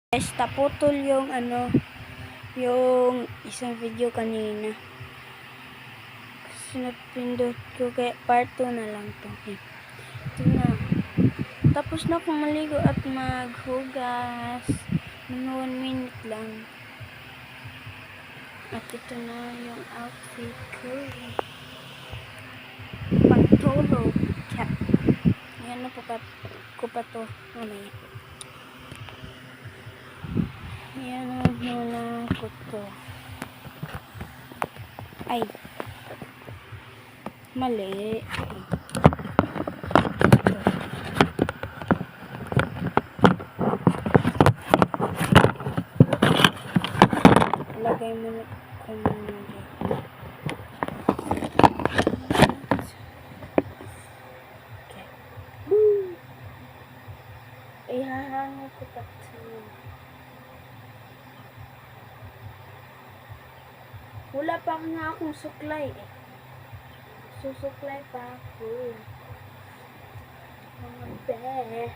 Guys, naputol yung yung isang video kanina. Kasi napindot ko kaya part 2 na lang to. Ito na. Tapos na akong maligo at maghugas. Mga 1 minute lang. At ito na yung outfit ko. Pantulog. Yan na po ko pa to. Mamaya. Yan muna ko to. Ay. Mali. Lagay mo na ko muna dito. Okay. Boom! Ihahango ko pa ito. Wala pa nga akong suklay eh. Susuklay pa ako. Mga be.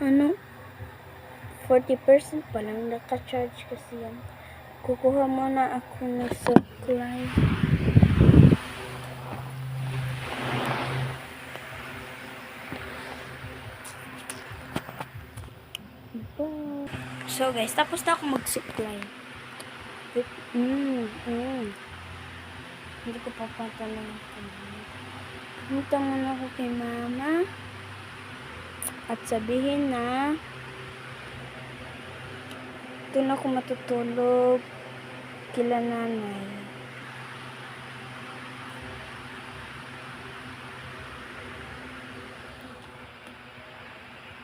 Ano? 40% pa lang naka-charge kasi yan. Kukuha muna ako ng suklay. So guys, tapos na ako mag-supply. Hindi ko papatalang ito. Punta muna ako kay mama. At sabihin na ito na ako matutulog kila nanay.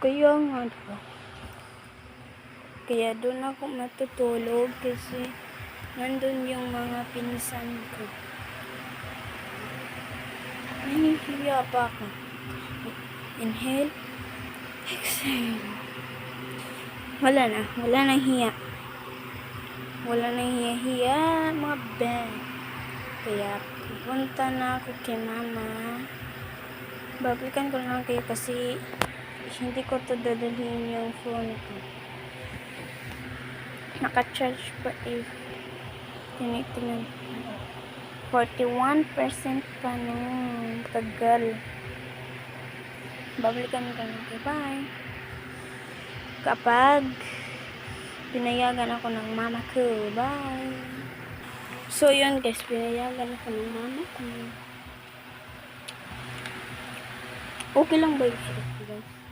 Kaya nga diba? Kaya doon ako matutulog kasi nandun yung mga pinsan ko. Nahihiya pa ako. Inhale. Exhale. Wala nang hiya. Wala nang hiya-hiya, mga ben. Kaya pupunta na ako kay mama. Babalikan ko lang kayo kasi hindi ko to dadalhin yung phone ko. Naka-charge pa eh. Tinitingnan. 41% pa nun. Tagal. Babalikan ko lang kayo. Bye. Kapag pinayagan ako ng mama ko. Bye. So yun guys, pinayagan ako ng mama ko. Okay lang ba yun guys?